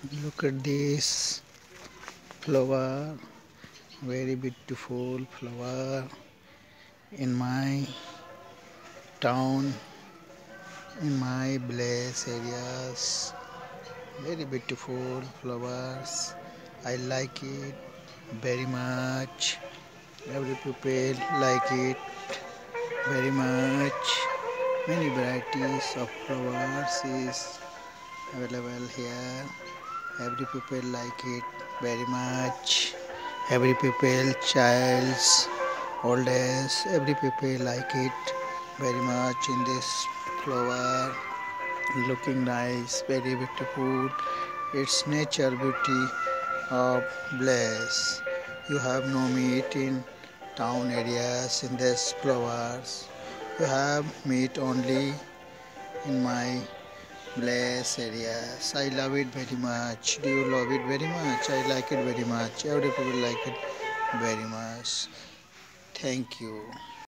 Look at this flower, very beautiful flower in my town, in my village areas. Very beautiful flowers. I like it very much. Every people like it very much. Many varieties of flowers is available here. Every people like it very much. Every people, childs, old age, every people like it very much in this flower. Looking nice, very beautiful. It's nature beauty of bliss. You have no meat in town areas in these flowers. You have meat only in my bless areas. I love it very much. Do you love it very much? I like it very much. Every people like it very much. Thank you.